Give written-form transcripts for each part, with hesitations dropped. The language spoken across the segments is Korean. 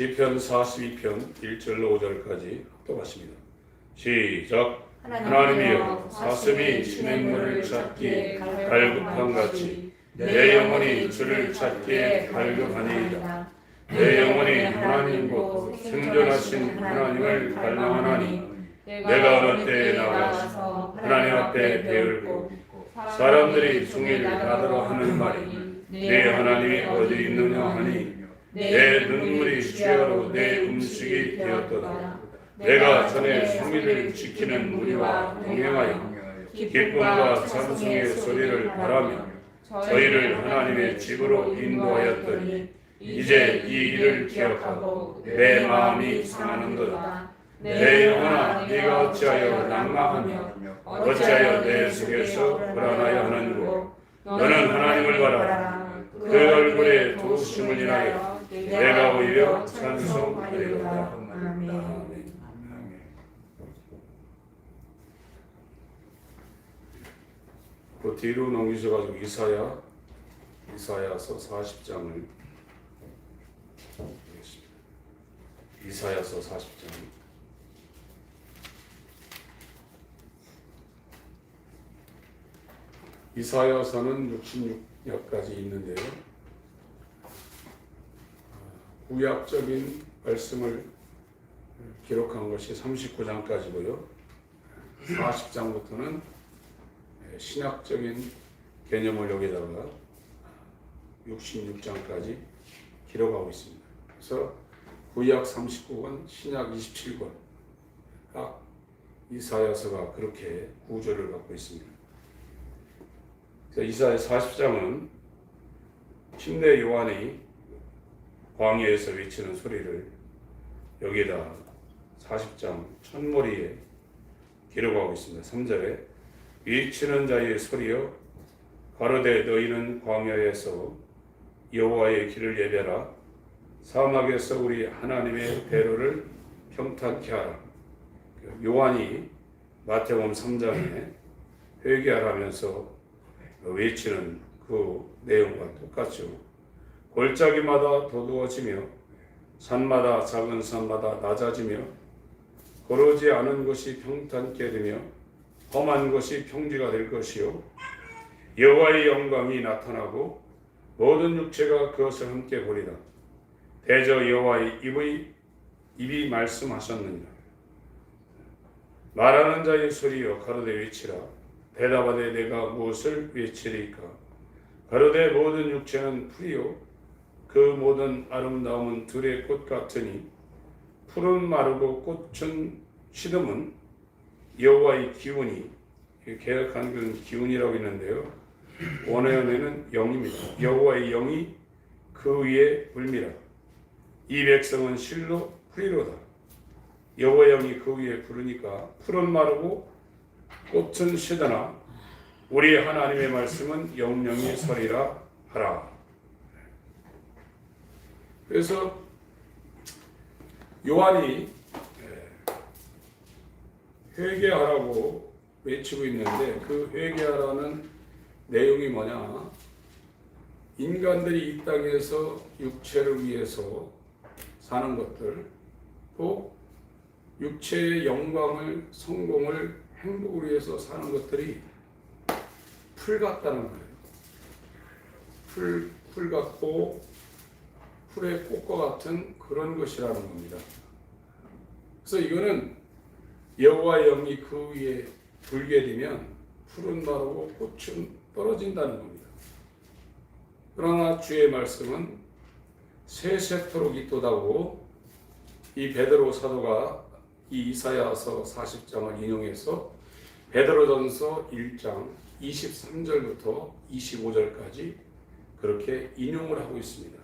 시편 42편 1절로 5절까지 합독하십니다. 시작. 하나님이여 사슴이 신의 문을 찾기에 갈급한 같이 내 영혼이 주를 찾기에 갈급하니이다. 내 영혼이 하나님 곧 생존하신 하나님을 갈망하나니 내가 어느 때에 나가서 하나님 앞에 배울고 사람들이 종일 나더러 하는 말이 내 하나님이 어디 있느냐 하니 내 눈물이 주야로 내 음식이 되었도다. 내가 전에 성의를 지키는 무리와 동행하여 기쁨과 찬송의 소리를 바라며 저희를 하나님의 집으로 인도하였더니 이제 이 일을 기억하고 내 마음이 상하는도다. 내 영혼아 네가 어찌하여 낭망하며 어찌하여 내 속에서 불안하여 하는고 너는 하나님을 바라 그 얼굴에 도우심을 인하여 내가 오히려 찬송하리로다. 아멘. 그 뒤로 넘기셔가지고 이사야서 40장을 보겠습니다. 이사야서 40장. 이사야서는 66여까지 있는데요. 구약적인 말씀을 기록한 것이 39장까지고요. 40장부터는 신학적인 개념을 여기다가 66장까지 기록하고 있습니다. 그래서 구약 39권, 신약 27권, 각 이사야서가 그렇게 구조를 갖고 있습니다. 이사야 40장은 침례 요한이 광야에서 외치는 소리를 여기에다 40장 첫머리에 기록하고 있습니다. 3절에 외치는 자의 소리여 가로되 너희는 광야에서 여호와의 길을 예배하라. 사막에서 우리 하나님의 배로를 평탄케 하라. 요한이 마태복음 3장에 회개하라면서 외치는 그 내용과 똑같죠. 골짜기마다 도두어지며 산마다 작은 산마다 낮아지며 거르지 않은 것이 평탄케 되며 험한 것이 평지가 될 것이요 여호와의 영광이 나타나고 모든 육체가 그것을 함께 보리라. 대저 여호와의 입이 말씀하셨느니라. 말하는 자의 소리여 가로되 외치라. 대답하되 내가 무엇을 외치리까. 가로되 모든 육체는 풀이요 그 모든 아름다움은 들의 꽃 같으니 풀은 마르고 꽃은 시듬은 여호와의 기운이, 개역 한글은 기운이라고 있는데요. 원어에는 영입니다. 여호와의 영이 그 위에 불미라. 이 백성은 실로 풀이로다. 여호와의 영이 그 위에 부르니까 풀은 마르고 꽃은 시드나 우리 하나님의 말씀은 영영이 서리라 하라. 그래서 요한이 회개하라고 외치고 있는데 그 회개하라는 내용이 뭐냐? 인간들이 이 땅에서 육체를 위해서 사는 것들, 또 육체의 영광을, 성공을, 행복을 위해서 사는 것들이 풀 같다는 거예요. 풀 같고 풀의 꽃과 같은 그런 것이라는 겁니다. 그래서 이거는 여호와의 영이 그 위에 불게 되면 풀은 마르고 꽃은 떨어진다는 겁니다. 그러나 주의 말씀은 세세토록 있도다고 이 베드로 사도가 이 이사야서 40장을 인용해서 베드로전서 1장 23절부터 25절까지 그렇게 인용을 하고 있습니다.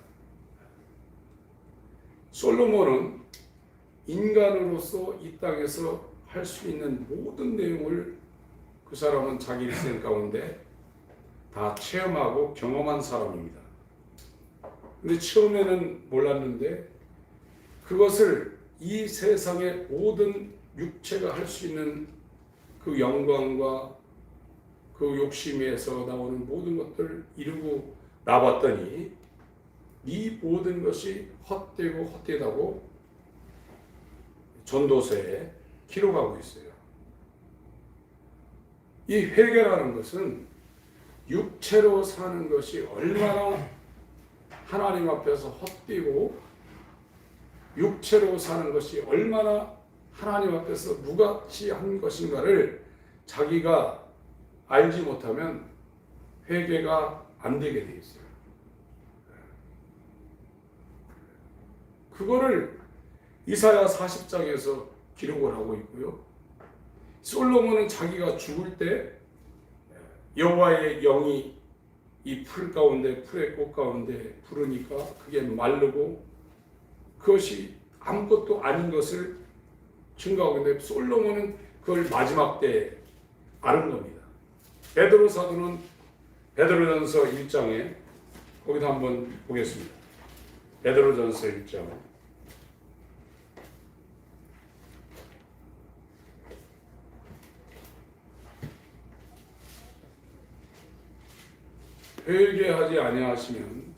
솔로몬은 인간으로서 이 땅에서 할 수 있는 모든 내용을 그 사람은 자기 일생 가운데 다 체험하고 경험한 사람입니다. 근데 처음에는 몰랐는데 그것을 이 세상의 모든 육체가 할 수 있는 그 영광과 그 욕심에서 나오는 모든 것들을 이루고 나봤더니 이 모든 것이 헛되고 헛되다고 전도서에 기록하고 있어요. 이 회개라는 것은 육체로 사는 것이 얼마나 하나님 앞에서 헛되고 육체로 사는 것이 얼마나 하나님 앞에서 무가치한 것인가를 자기가 알지 못하면 회개가 안 되게 돼 있어요. 그거를 이사야 40장에서 기록을 하고 있고요. 솔로몬은 자기가 죽을 때 여호와의 영이 이 풀 가운데, 풀의 꽃 가운데 부르니까 그게 마르고 그것이 아무것도 아닌 것을 증거하고 있는데 솔로몬은 그걸 마지막 때 아는 겁니다. 베드로 사도는 베드로전서 1장에 거기다 한번 보겠습니다. 베드로전서 1장 회개하지 아니하시면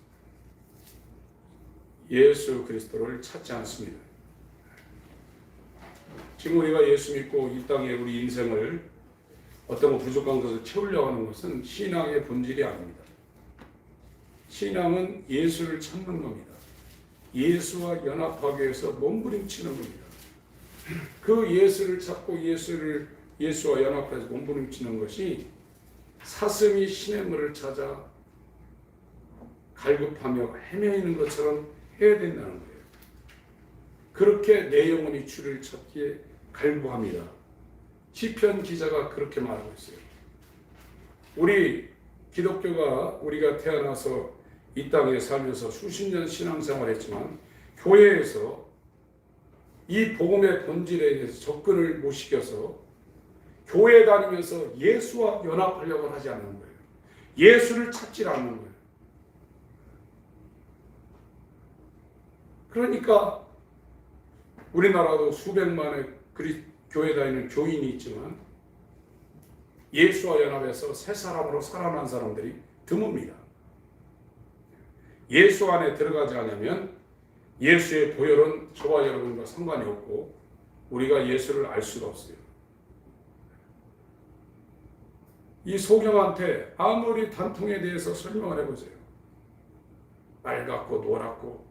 예수 그리스도를 찾지 않습니다. 지금 우리가 예수 믿고 이 땅에 우리 인생을 어떤 부족한 것을 채우려고 하는 것은 신앙의 본질이 아닙니다. 신앙은 예수를 찾는 겁니다. 예수와 연합하기 위해서 몸부림치는 겁니다. 그 예수를 찾고 예수와 연합해서 몸부림치는 것이 사슴이 시냇물을 찾아 갈급하며 헤매이는 것처럼 해야 된다는 거예요. 그렇게 내 영혼이 주를 찾기에 갈구합니다. 시편 기자가 그렇게 말하고 있어요. 우리 기독교가 우리가 태어나서 이 땅에 살면서 수십 년 신앙생활했지만 교회에서 이 복음의 본질에 대해서 접근을 못 시켜서 교회 다니면서 예수와 연합하려고 하지 않는 거예요. 예수를 찾지 않는 거예요. 그러니까 우리나라도 수백만의 교회 다니는 교인이 있지만 예수와 연합해서 새 사람으로 살아난 사람들이 드뭅니다. 예수 안에 들어가지 않으면 예수의 보혈은 저와 여러분과 상관이 없고 우리가 예수를 알 수가 없어요. 이 소경한테 아무리 단풍에 대해서 설명을 해보세요. 빨갛고 노랗고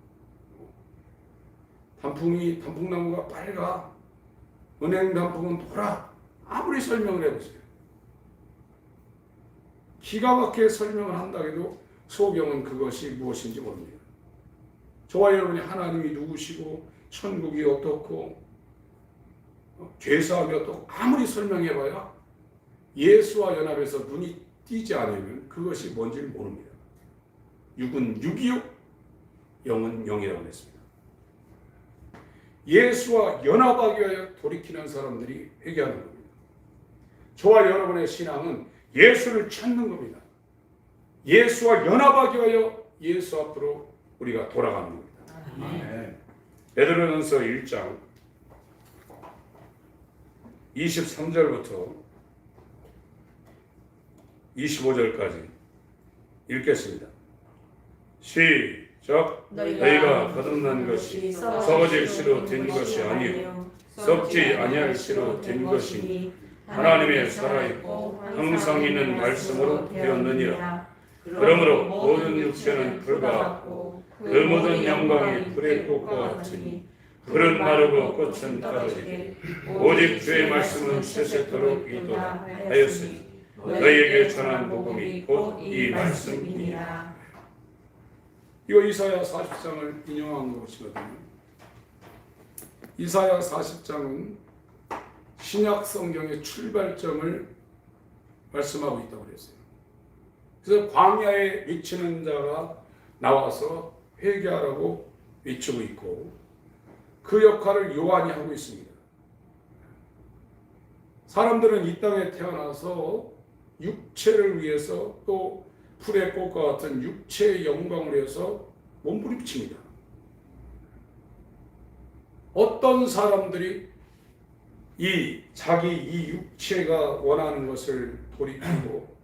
단풍나무가 빨가 은행 단풍은 노라 아무리 설명을 해보세요. 기가 막히게 설명을 한다 해도 소경은 그것이 무엇인지 모릅니다. 저와 여러분이 하나님이 누구시고 천국이 어떻고 죄사함이 어떻고 아무리 설명해봐야 예수와 연합해서 눈이 띄지 않으면 그것이 뭔지를 모릅니다. 육은 육이요 영은 영이라고 했습니다. 예수와 연합하기 위하여 돌이키는 사람들이 회개하는 겁니다. 저와 여러분의 신앙은 예수를 찾는 겁니다. 예수와 연합하기 위하여 예수 앞으로 우리가 돌아가는 겁니다. 네. 베드로전서 1장 23절부터 25절까지 읽겠습니다. 시작. 너희가 거듭난 것이 썩어질 씨로 된 것이 아니요 썩지 아니할 씨로 된 것이니 하나님의 살아있고 항상 있는 말씀으로 되었느니라. 그러므로 모든 육체는 불같고 그 모든 영광이 불의 꽃과 같으니 불은 마르고 꽃은 떨어지게 오직 주의 말씀은 세세토록 있도다 하였으니 너희에게 전한 복음이 곧 이 말씀이니라. 이거 이사야 40장을 인용한 것이거든요. 이사야 40장은 신약 성경의 출발점을 말씀하고 있다고 그랬어요. 그래서 광야에 미치는 자가 나와서 회개하라고 외치고 있고 그 역할을 요한이 하고 있습니다. 사람들은 이 땅에 태어나서 육체를 위해서 또 풀의 꽃과 같은 육체의 영광을 위해서 몸부림칩니다. 어떤 사람들이 자기 이 육체가 원하는 것을 돌이키고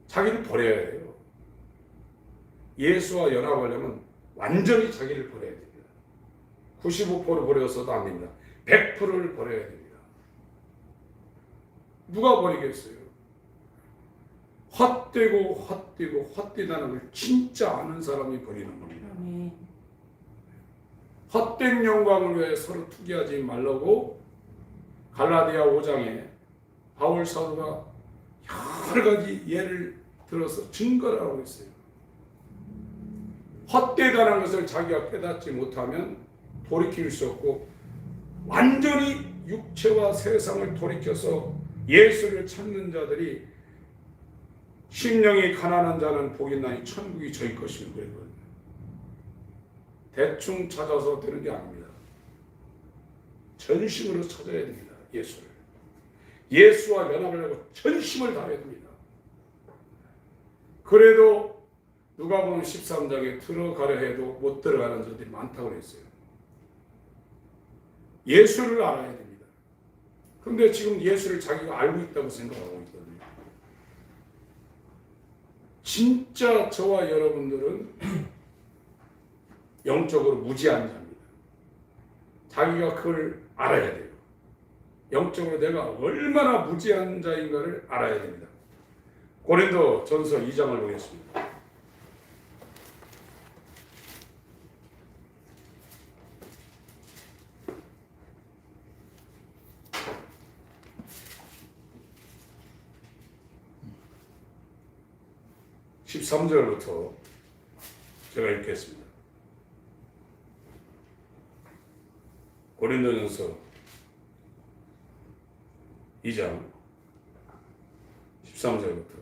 자기를 버려야 해요. 예수와 연합하려면 완전히 자기를 버려야 됩니다. 95% 버려서도 안 됩니다. 100%를 버려야 됩니다. 누가 버리겠어요? 헛되다는 걸 진짜 아는 사람이 버리는 겁니다. 헛된 영광을 위해 서로 투기하지 말라고 갈라디아 5장에 바울 사도가 여러 가지 예를 들어서 증거를 하고 있어요. 헛되다는 것을 자기가 깨닫지 못하면 돌이킬 수 없고 완전히 육체와 세상을 돌이켜서 예수를 찾는 자들이 심령이 가난한 자는 복이 있나니 천국이 저희 것이며 그랬거든요. 대충 찾아서 되는 게 아닙니다. 전심으로 찾아야 됩니다. 예수를. 예수와 연합을 하고 전심을 다해야 됩니다. 그래도 누가복음 13장에 들어가려 해도 못 들어가는 자들이 많다고 그랬어요. 예수를 알아야 됩니다. 그런데 지금 예수를 자기가 알고 있다고 생각하고 있거든요. 진짜 저와 여러분들은 영적으로 무지한 자입니다. 자기가 그걸 알아야 돼요. 영적으로 내가 얼마나 무지한 자인가를 알아야 됩니다. 고린도 전서 2장을 보겠습니다. (13절부터) 제가 읽겠습니다. 고린도전서 2장 13절부터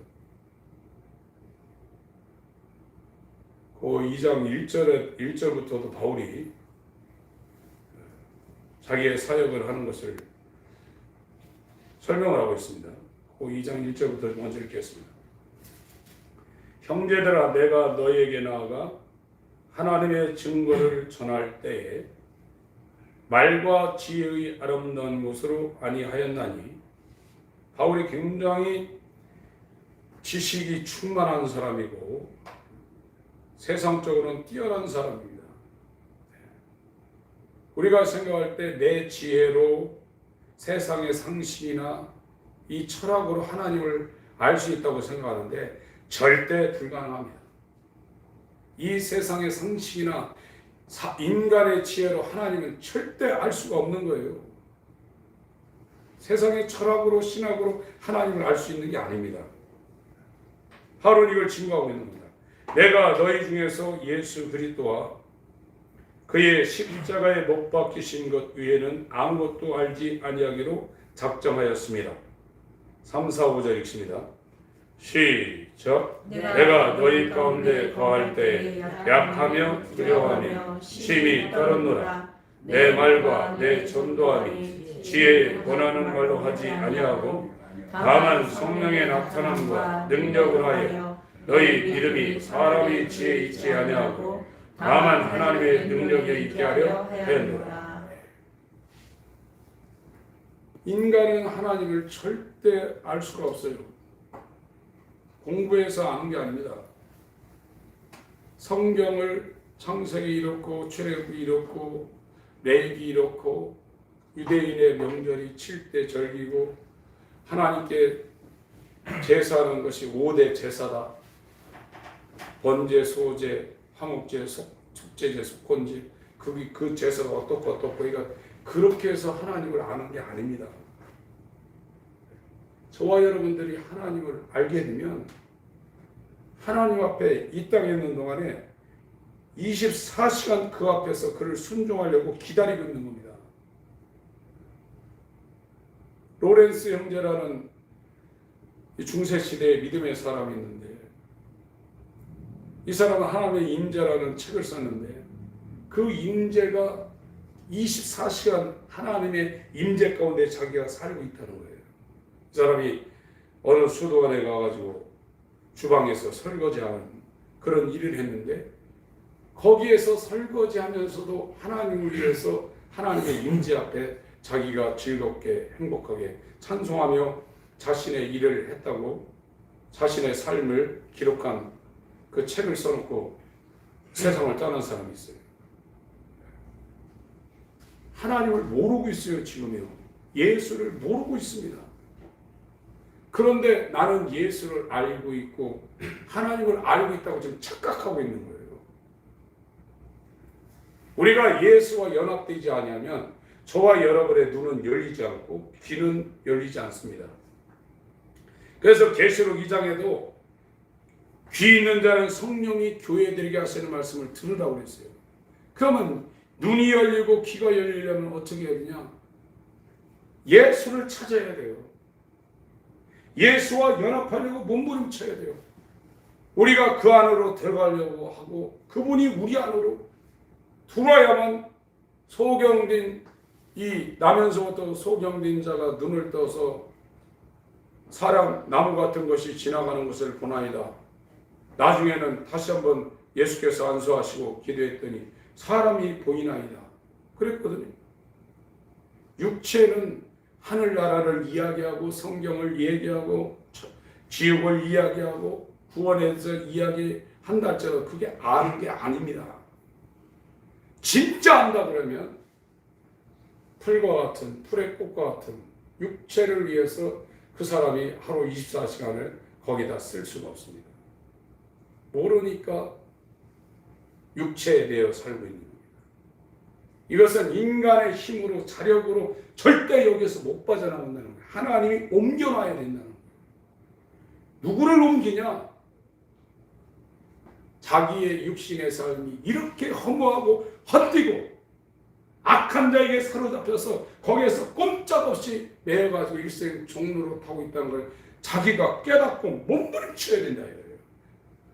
그 2장 1절부터도 바울이 자기의 사역을 하는 것을 설명을 하고 있습니다. 그 2장 1절부터 먼저 읽겠습니다. 형제들아, 내가 너희에게 나아가 하나님의 증거를 전할 때에 말과 지혜의 아름다운 것으로 아니하였나니, 바울이 굉장히 지식이 충만한 사람이고 세상적으로는 뛰어난 사람입니다. 우리가 생각할 때 내 지혜로 세상의 상식이나 이 철학으로 하나님을 알 수 있다고 생각하는데 절대 불가능합니다. 이 세상의 상식이나 인간의 지혜로 하나님은 절대 알 수가 없는 거예요. 세상의 철학으로 신학으로 하나님을 알 수 있는 게 아닙니다. 바로 이걸 증거하고 있는 겁니다. 내가 너희 중에서 예수 그리스도와 그의 십자가에 못 박히신 것 외에는 아무것도 알지 아니하기로 작정하였습니다. 3, 4, 5절 읽습니다. 시작. 내가 너희 가운데 거할 때 약하며 두려워하며 심히 떨었노라. 내 말과 내 전도함이 지혜에 권하는 말로 하지 아니하고 다만 성령의 나타남과 능력을 하여 너희 믿음이 사람의 지혜에 있지 아니하고 다만 하나님의 능력에 있게 하려 하였노라. 인간은 하나님을 절대 알 수가 없어요. 공부해서 아는 게 아닙니다. 성경을 창세기 이렇고 출애굽이 이렇고 레위기 이렇고 유대인의 명절이 7대 절기고 하나님께 제사하는 것이 5대 제사다. 번제, 소제, 화목제, 속제제, 속건제, 그 제사가 어떻고 그러니까 그렇게 해서 하나님을 아는 게 아닙니다. 저와 여러분들이 하나님을 알게 되면 하나님 앞에 이 땅에 있는 동안에 24시간 그 앞에서 그를 순종하려고 기다리고 있는 겁니다. 로렌스 형제라는 중세시대의 믿음의 사람이 있는데 이 사람은 하나님의 임재라는 책을 썼는데 그 임재가 24시간 하나님의 임재 가운데 자기가 살고 있다는 거예요. 이 사람이 어느 수도관에 가가지고 주방에서 설거지하는 그런 일을 했는데 거기에서 설거지하면서도 하나님을 위해서 하나님의 임재 앞에 자기가 즐겁게 행복하게 찬송하며 자신의 일을 했다고 자신의 삶을 기록한 그 책을 써놓고 세상을 떠난 사람이 있어요. 하나님을 모르고 있어요. 지금요. 예수를 모르고 있습니다. 그런데 나는 예수를 알고 있고 하나님을 알고 있다고 지금 착각하고 있는 거예요. 우리가 예수와 연합되지 아니하면 저와 여러분의 눈은 열리지 않고 귀는 열리지 않습니다. 그래서 계시록 2장에도 귀 있는 자는 성령이 교회들에게 하시는 말씀을 들으라고 그랬어요. 그러면 눈이 열리고 귀가 열리려면 어떻게 해야 되냐? 예수를 찾아야 돼요. 예수와 연합하려고 몸부림쳐야 돼요. 우리가 그 안으로 들어가려고 하고 그분이 우리 안으로 들어와야만 소경된 이 나면서부터 소경된 자가 눈을 떠서 사람 나무 같은 것이 지나가는 것을 보나이다. 나중에는 다시 한번 예수께서 안수하시고 기도했더니 사람이 보이나이다. 그랬거든요. 육체는 하늘나라를 이야기하고 성경을 얘기하고 지옥을 이야기하고 구원에서 이야기한다 할지라도 그게 아는 게 아닙니다. 진짜 안다 그러면 풀과 같은 풀의 꽃과 같은 육체를 위해서 그 사람이 하루 24시간을 거기다 쓸 수가 없습니다. 모르니까 육체에 대해 살고 있는 겁니다. 이것은 인간의 힘으로 자력으로 절대 여기서 못 빠져나온다는 거예요. 하나님이 옮겨놔야 된다는 거예요. 누구를 옮기냐? 자기의 육신의 삶이 이렇게 허무하고 헛되고 악한 자에게 사로잡혀서 거기에서 꼼짝없이 매여가지고 일생 종로로 타고 있다는 걸 자기가 깨닫고 몸부림쳐야 된다 이거예요.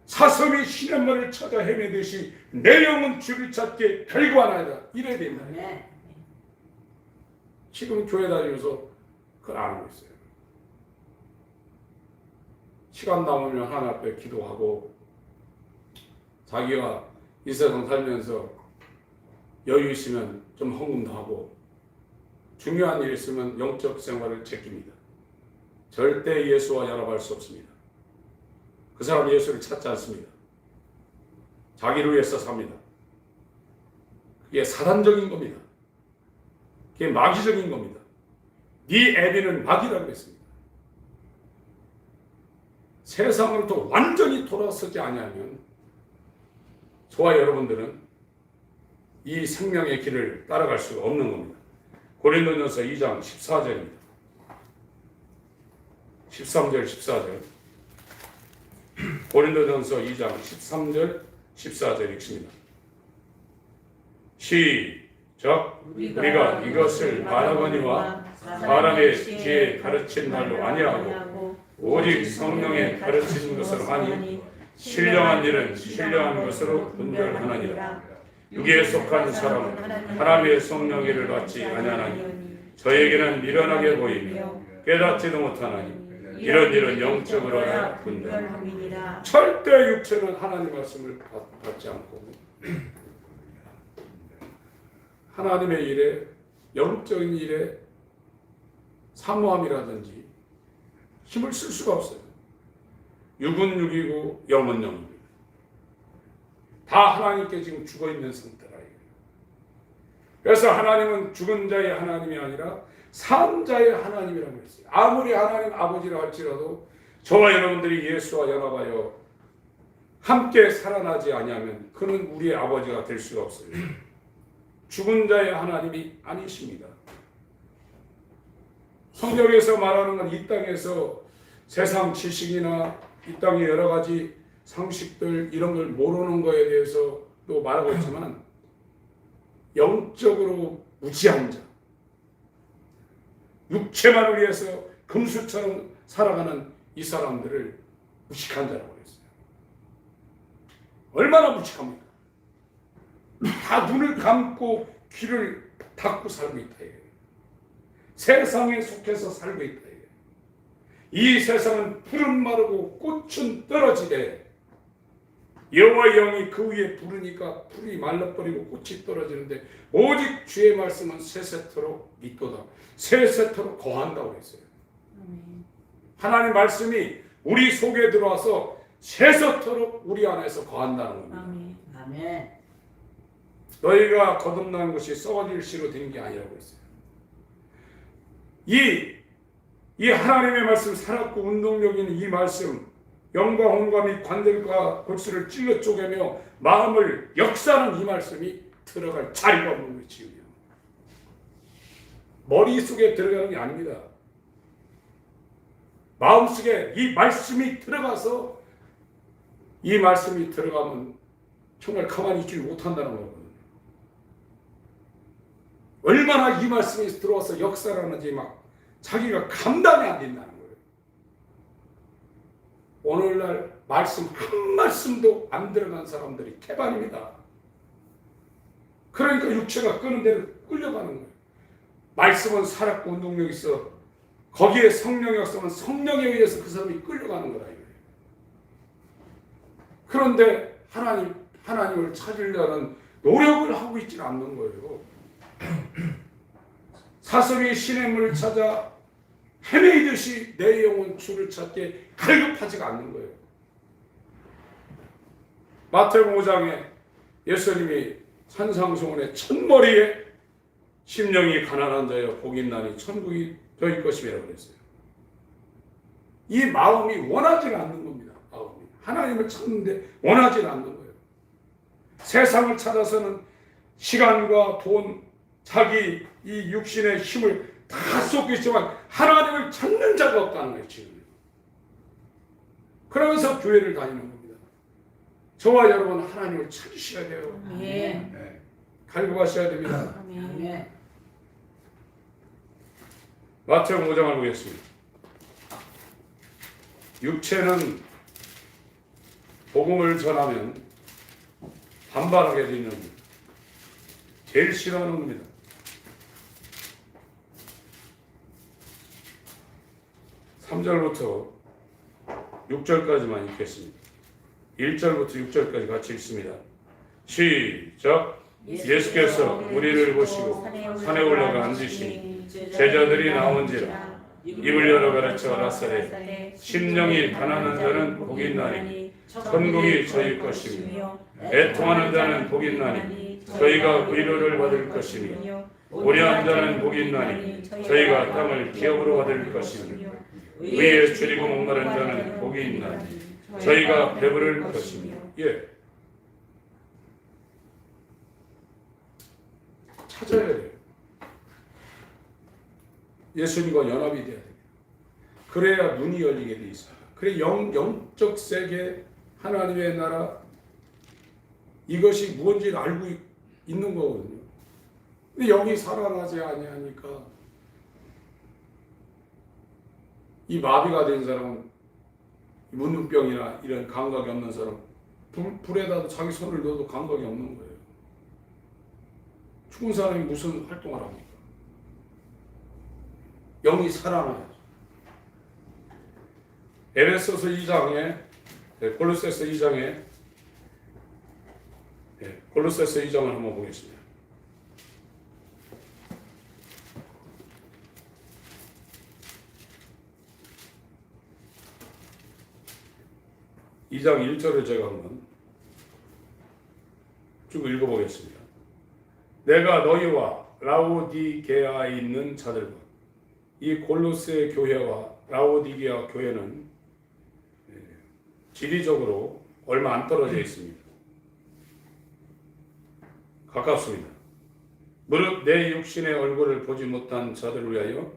사슴이 시냇물을 찾아 헤매듯이 내 영은 주를 찾게 결과나이다 이래야 된다. 지금 교회 다니면서 그걸 안 하고 있어요. 시간 남으면 하나님 앞에 기도하고 자기가 이 세상 살면서 여유 있으면 좀 헌금도 하고 중요한 일 있으면 영적 생활을 제낍니다. 절대 예수와 연합할 수 없습니다. 그 사람 예수를 찾지 않습니다. 자기를 위해서 삽니다. 그게 사단적인 겁니다. 그게 마귀적인 겁니다. 네 애비는 마귀라고 했습니다. 세상으로부터 완전히 돌아서지 아니하면 저와 여러분들은 이 생명의 길을 따라갈 수가 없는 겁니다. 고린도전서 2장 14절입니다. 13절 14절 고린도전서 2장 13절 14절 읽습니다. 시작. 우리가 이것을 바라보니와 사람의 지혜에 가르친 말로 아니하고 오직 성령의 가르치는 것으로 하니 신령한 일은 신령한 것으로 분별하느니라. 육에 속한 사람은 하나님의 성령의를 받지 아니하나니 저에게는 미련하게 보이며 깨닫지도 못하나니 이런 일은 영적으로 하여 분별합니다. 절대 육체는 하나님 말씀을 받지 않고 하나님의 일에 영적인 일에 사모함이라든지 힘을 쓸 수가 없어요. 육은 육이고 영은 영입니다. 다 하나님께 지금 죽어있는 상태라. 그래서 하나님은 죽은 자의 하나님이 아니라 산 자의 하나님이라고 했어요. 아무리 하나님 아버지라 할지라도 저와 여러분들이 예수와 연합하여 함께 살아나지 아니하면 그는 우리의 아버지가 될 수가 없어요. 죽은 자의 하나님이 아니십니다. 성경에서 말하는 건 이 땅에서 세상 지식이나 이 땅의 여러 가지 상식들 이런 걸 모르는 거에 대해서도 말하고 있지만 영적으로 무지한 자, 육체만을 위해서 금수처럼 살아가는 이 사람들을 무식한 자라고 했어요. 얼마나 무식합니까? 다 눈을 감고 귀를 닫고 살고 있다. 세상에 속해서 살고 있다. 이 세상은 풀은 마르고 꽃은 떨어지되 여호와의 영이 그 위에 부르니까 풀이 말라버리고 꽃이 떨어지는데 오직 주의 말씀은 세세토록 믿도다. 세세토록 거한다고 했어요. 하나님 말씀이 우리 속에 들어와서 세세토록 우리 안에서 거한다는 겁니다. 아멘. 너희가 거듭난 것이 썩어질 씨로 된 게 아니라고 했어요. 이 하나님의 말씀, 살았고 운동력 있는 이 말씀, 영과 혼과 및 관절과 골수를 찔러 쪼개며 마음을 역사하는 이 말씀이 들어갈 자리가 없는 거예요. 지금요. 머릿속에 들어가는 게 아닙니다. 마음속에 이 말씀이 들어가서 이 말씀이 들어가면 정말 가만히 있지 못한다는 거거든요. 얼마나 이 말씀이 들어와서 역사를 하는지 막 자기가 감당이 안 된다는 거예요. 오늘날 말씀 한 말씀도 안 들어간 사람들이 태반입니다. 그러니까 육체가 끄는 대로 끌려가는 거예요. 말씀은 살았고 운동력이 있어. 거기에 성령이 없으면 성령에 의해서 그 사람이 끌려가는 거다 이거예요. 그런데 하나님을 찾으려는 노력을 하고 있지는 않는 거예요. 사슴이 시냇물을 찾아 헤매이듯이 내 영혼 주를 찾게 갈급하지가 않는 거예요. 마태복음 5장에 예수님이 산상수훈의 첫머리에 심령이 가난한 자여 복이 있나니 천국이 저희 것임이라고 그랬어요. 이 마음이 원하지 않는 겁니다. 마음이. 하나님을 찾는데 원하지 않는 거예요. 세상을 찾아서는 시간과 돈, 자기 이 육신의 힘을 다 쏟고 있지만 하나님을 찾는 자가 없다는 거예요. 지금. 그러면서 교회를 다니는 겁니다. 저와 여러분 하나님을 찾으셔야 돼요. 네. 갈구하셔야 됩니다. 아멘. 마태복음 5장을 보겠습니다. 육체는 복음을 전하면 반발하게 되는 제일 싫어하는 겁니다. 3절부터 6절까지만 읽겠습니다. 1절부터 6절까지 같이 읽습니다. 시작. 예수께서 우리를 보시고 산에 올라가 앉으시니 제자들이 나온지라 입을 열어 가르쳐 가라사대 심령이 가난한 자는 복이 있나니 천국이 저희 것이며 애통하는 자는 복이 있나니 저희가 위로를 받을 것이며 오려한 자는 복이 있나니 저희가 땅을 기업으로 받을 것이며 위에 줄이고 목마른 자는 복이 있나니 저희가 배부를 것이며. 예. 찾아야 돼요. 예수님과 연합이 돼야 돼요. 그래야 눈이 열리게 돼 있어요. 그래 영적 세계, 하나님의 나라, 이것이 무엇인지를 알고 있는 거거든요. 근데 영이 살아나지 아니하니까 이 마비가 된 사람은 문둥병이나 이런 감각이 없는 사람 불에다도 자기 손을 넣어도 감각이 없는 거예요. 죽은 사람이 무슨 활동을 합니까? 영이 살아나야죠. 에베소서 2장에 골로새서 2장에 골로새서 2장을 한번 보겠습니다. 이 장 1절을 제가 한번 쭉 읽어보겠습니다. 내가 너희와 라오디게아에 있는 자들과 이 골로새 교회와 라오디게아 교회는 지리적으로 얼마 안 떨어져 있습니다. 가깝습니다. 무릇 내 육신의 얼굴을 보지 못한 자들을 위하여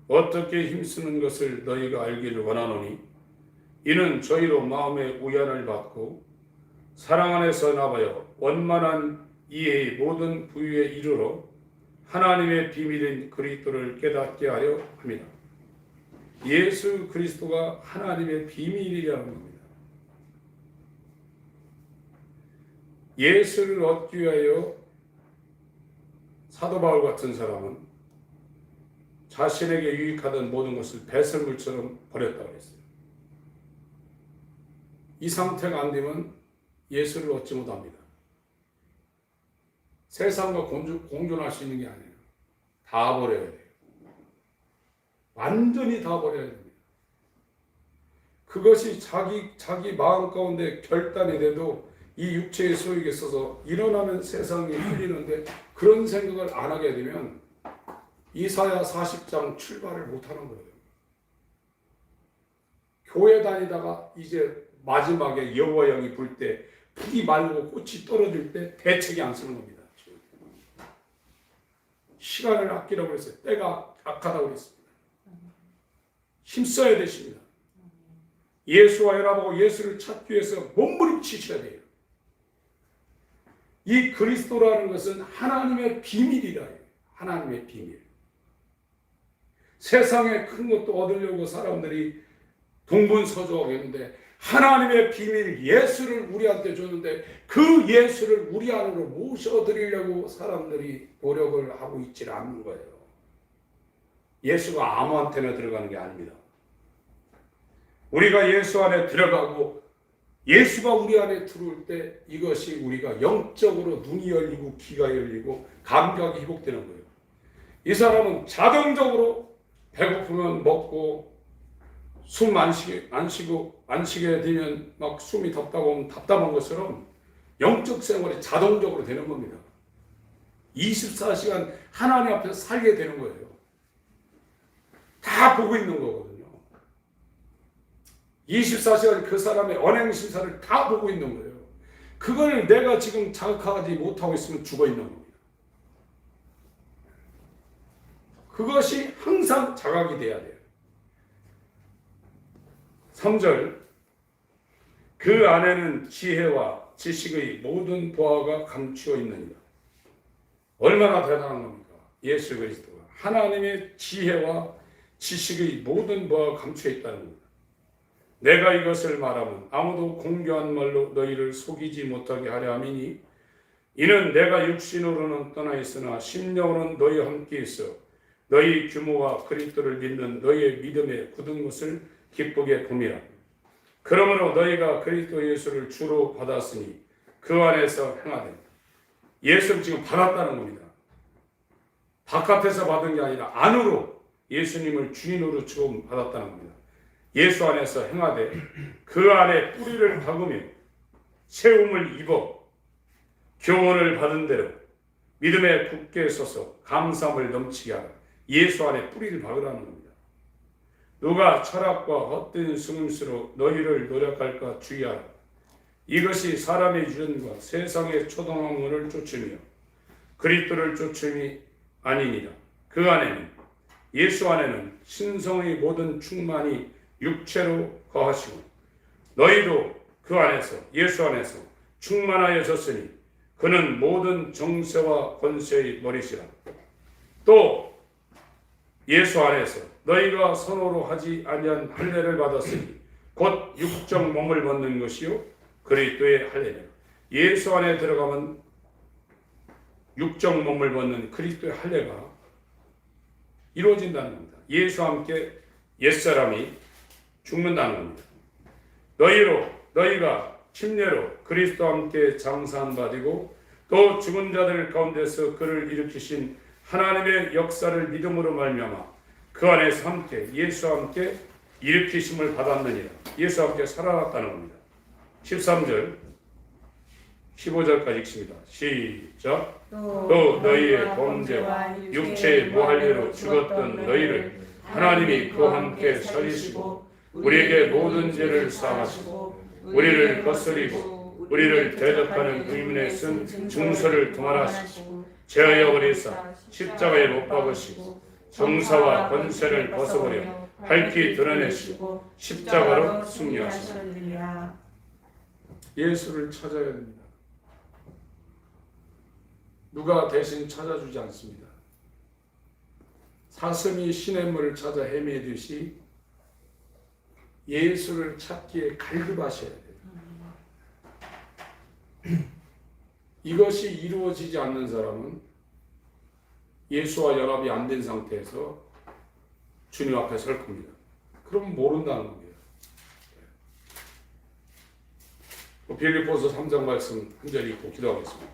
어떻게 힘쓰는 것을 너희가 알기를 원하노니 이는 저희로 마음의 우연을 받고 사랑 안에서 나바여 원만한 이해의 모든 부유에 이르러 하나님의 비밀인 그리스도를 깨닫게 하려 합니다. 예수 그리스도가 하나님의 비밀이라는 겁니다. 예수를 얻기 위하여 사도 바울 같은 사람은 자신에게 유익하던 모든 것을 배설물처럼 버렸다고 했어요. 이 상태가 안 되면 예수를 얻지 못합니다. 세상과 공존할 수 있는 게 아니에요. 다 버려야 돼요. 완전히 다 버려야 됩니다. 그것이 자기 마음 가운데 결단이 돼도 이 육체의 소욕에 있어서 일어나면 세상이 풀리는데 그런 생각을 안 하게 되면 이사야 40장 출발을 못하는 거예요. 교회 다니다가 이제 마지막에 여호와 영이 불 때 풀이 말고 꽃이 떨어질 때 대책이 안 쓰는 겁니다. 시간을 아끼라고 했어요. 때가 악하다고 했습니다. 힘써야 되십니다. 예수와 연합하고 예수를 찾기 위해서 몸부림치셔야 돼요. 이 그리스도라는 것은 하나님의 비밀이라 해요. 하나님의 비밀. 세상에 큰 것도 얻으려고 사람들이 동분서주하고 있는데 하나님의 비밀 예수를 우리한테 줬는데 그 예수를 우리 안으로 모셔드리려고 사람들이 노력을 하고 있지 않는 거예요. 예수가 아무한테나 들어가는 게 아닙니다. 우리가 예수 안에 들어가고 예수가 우리 안에 들어올 때 이것이 우리가 영적으로 눈이 열리고 귀가 열리고 감각이 회복되는 거예요. 이 사람은 자동적으로 배고프면 먹고 숨 안 쉬게 되면 막 숨이 덥다고 하면 답답한 것처럼 영적 생활이 자동적으로 되는 겁니다. 24시간 하나님 앞에서 살게 되는 거예요. 다 보고 있는 거거든요. 24시간 그 사람의 언행심사를 다 보고 있는 거예요. 그걸 내가 지금 자각하지 못하고 있으면 죽어 있는 겁니다. 그것이 항상 자각이 돼야 돼요. 3절 그 안에는 지혜와 지식의 모든 보화가 감추어 있느니라. 얼마나 대단한 겁니까? 예수 그리스도가 하나님의 지혜와 지식의 모든 보화가 감추어 있다는 겁니다. 내가 이것을 말하면 아무도 공교한 말로 너희를 속이지 못하게 하려 함이니 이는 내가 육신으로는 떠나 있으나 심령으로는 너희와 함께 있어 너희 규모와 그리스도를 믿는 너희의 믿음에 굳은 것을 기쁘게 봄이라. 그러므로 너희가 그리스도 예수를 주로 받았으니 그 안에서 행하되. 예수를 지금 받았다는 겁니다. 바깥에서 받은 게 아니라 안으로 예수님을 주인으로 지금 받았다는 겁니다. 예수 안에서 행하되 그 안에 뿌리를 박으며 세움을 입어 교훈을 받은 대로 믿음에 굳게 서서 감사함을 넘치게 하라. 예수 안에 뿌리를 박으라는 겁니다. 누가 철학과 헛된 승음수로 너희를 노력할까 주의하라. 이것이 사람의 유전과 세상의 초동학문을 쫓으며 그리스도를 쫓음이 아니니라. 그 안에는 예수 안에는 신성의 모든 충만이 육체로 거하시고 너희도 그 안에서 예수 안에서 충만하여졌으니 그는 모든 정세와 권세의 머리시라. 또 예수 안에서 너희가 선호로 하지 아니한 할례를 받았으니 곧 육적 몸을 벗는 것이요 그리스도의 할례라. 예수 안에 들어가면 육적 몸을 벗는 그리스도의 할례가 이루어진다는 겁니다. 예수와 함께 옛사람이 죽는다는 겁니다. 너희가 침례로 그리스도와 함께 장사한 바 되고 또 죽은 자들 가운데서 그를 일으키신 하나님의 역사를 믿음으로 말미암아 그 안에서 함께 예수와 함께 일으키심을 받았느니라. 예수와 함께 살아났다는 겁니다. 13절 15절까지 읽습니다. 시작. 또 너희의 범죄와 육체의 모할례로 죽었던 너희를 하나님이 그와 함께 살리시고 우리에게 모든 죄를 사하시고 우리를 거스리고 우리를 대적하는 의문에 쓴 증서를 등한하시고 죄의 어리사 십자가에 못 박으시고 정사와 권세를 벗어버려 밝히 드러내시고 십자가로 승리하시고. 예수를 찾아야 됩니다. 누가 대신 찾아주지 않습니다. 사슴이 시냇물을 찾아 헤매듯이 예수를 찾기에 갈급하셔야 돼요. 이것이 이루어지지 않는 사람은 예수와 연합이 안 된 상태에서 주님 앞에 설 겁니다. 그럼 모른다는 겁니다. 빌립보서 3장 말씀 한 절 읽고 기도하겠습니다.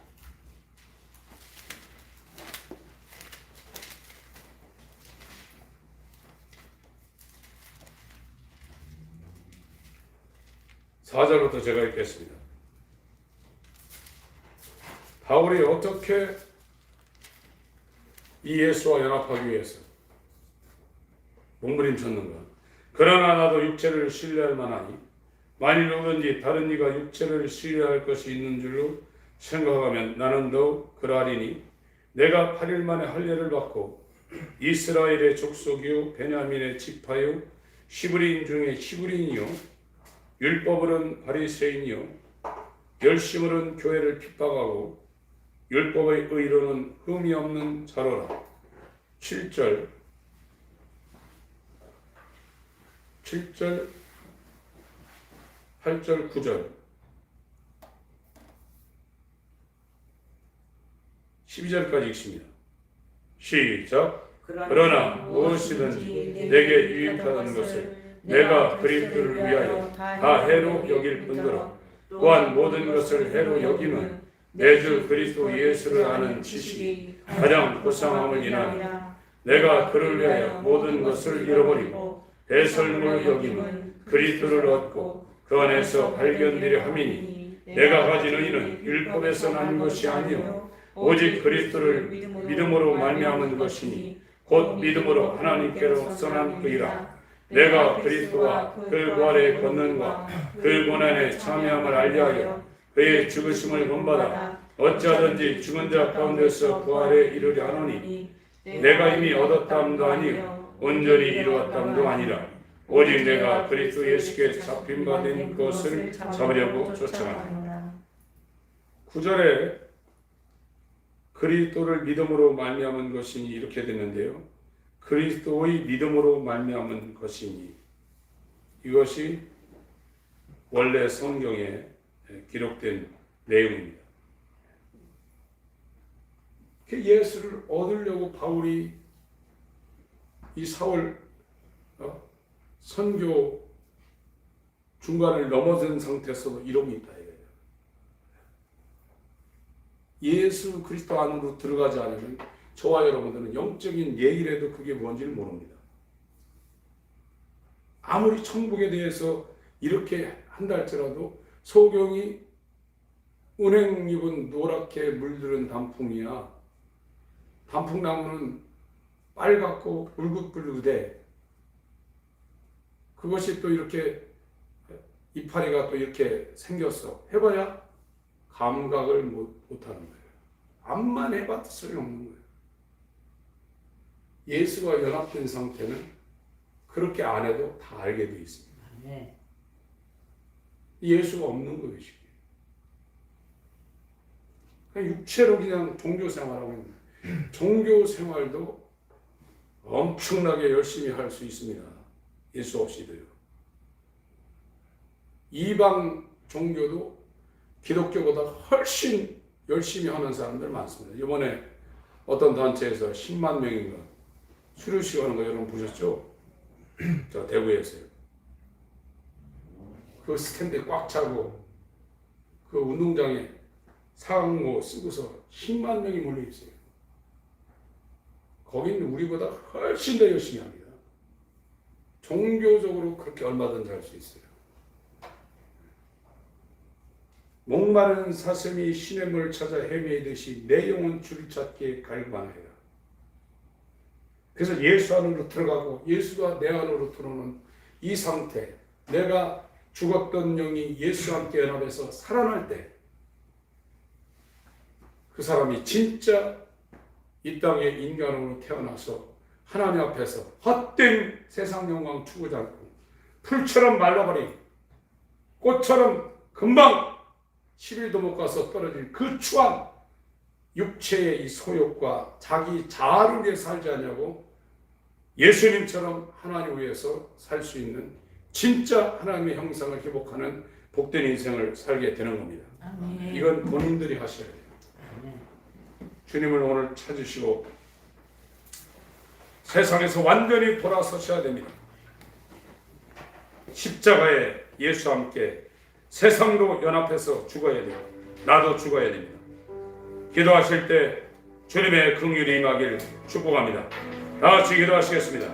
(4절부터) 제가 읽겠습니다. 바울이 어떻게 이 예수와 연합하기 위해서 몸부림쳤는가? 그러나 나도 육체를 신뢰할 만하니 만일 누구든지 다른 이가 육체를 신뢰할 것이 있는 줄로 생각하면 나는 더욱 그러하리니 내가 8일 만에 할례를 받고 이스라엘의 족속이요 베냐민의 지파요 히브리인 중에 히브리인이요 율법으로는 바리새인이요 열심으로는 교회를 핍박하고 율법의 의로는 흠이 없는 자로라. 7절 8절 9절 12절까지 읽습니다. 시작. 그러나 무엇이든지 내게 유익하는 것을 내가 그리스도를 위하여 다 해로 여길 뿐더러 또한 모든 것을 해로 여김은 내 주 그리스도 예수를 아는 지식이 가장 고상함을 인하여 내가 그를 위하여 모든 것을 잃어버리고 배설물 여김은 그리스도를 얻고 그 안에서 발견되려 함이니 내가 가진 의는 율법에서 난 것이 아니요 오직 그리스도를 믿음으로 말미암은 것이니 곧 믿음으로 하나님께로 선한 의라. 내가 그리스도와 그 부활의 권능과 그 고난의 참여함을 알리하여 그의 죽으심을 본받아 어찌하든지 죽은 자 가운데서 부활에 이르려 하노니 내가 이미 얻었담도 아니요 온전히 이루었담도 아니라 오직 내가 그리스도 예수께 잡힌 바 된 것을 잡으려고 쫓아가노라. 9절에 그리스도를 믿음으로 말미암은 것이니 이렇게 됐는데요. 그리스도의 믿음으로 말미암은 것이니 이것이 원래 성경에 기록된 내용입니다. 예수를 얻으려고 바울이 이 사울 선교 중간을 넘어선 상태에서도 이러고 있다 이거예요. 예수 그리스도 안으로 들어가지 않으면 저와 여러분들은 영적인 얘기라도 그게 뭔지를 모릅니다. 아무리 천국에 대해서 이렇게 한다 할지라도 소경이 은행 입은 노랗게 물들은 단풍이야. 단풍나무는 빨갛고 붉긋붉긋해. 그것이 또 이렇게 이파리가 또 이렇게 생겼어. 해봐야 감각을 못하는 거예요. 암만 해봐도 소용없는 거예요. 예수와 연합된 상태는 그렇게 안 해도 다 알게 돼 있습니다. 네. 예수가 없는 것이지. 그냥 육체로 그냥 종교 생활하고 있는 거예요. 종교 생활도 엄청나게 열심히 할 수 있습니다. 예수 없이도요. 이방 종교도 기독교보다 훨씬 열심히 하는 사람들 많습니다. 이번에 어떤 단체에서 10만 명인가 수료식 하는 거 여러분 보셨죠? 저 대구에서요. 그 스탠드에 꽉 차고 그 운동장에 상모 쓰고서 10만 명이 몰려 있어요. 거기는 우리보다 훨씬 더 열심히 합니다. 종교적으로 그렇게 얼마든지 할 수 있어요. 목마른 사슴이 시냇물을 찾아 헤매이듯이 내 영혼 주를 찾기에 갈망하리라. 그래서 예수 안으로 들어가고 예수가 내 안으로 들어오는 이 상태, 내가 죽었던 영이 예수와 함께 연합해서 살아날 때 그 사람이 진짜 이 땅에 인간으로 태어나서 하나님 앞에서 헛된 세상 영광 추구지 않고 풀처럼 말라버린 꽃처럼 금방 10일도 못 가서 떨어질 그 추한 육체의 이 소욕과 자기 자아를 위해 살지 않냐고 예수님처럼 하나님 위해서 살 수 있는 진짜 하나님의 형상을 회복하는 복된 인생을 살게 되는 겁니다. 아멘. 이건 본인들이 하셔야 돼요. 아멘. 주님을 오늘 찾으시고 세상에서 완전히 돌아서셔야 됩니다. 십자가에 예수와 함께 세상으로 연합해서 죽어야 돼요. 나도 죽어야 됩니다. 기도하실 때 주님의 긍휼이 임하기를 축복합니다. 다 같이 기도하시겠습니다.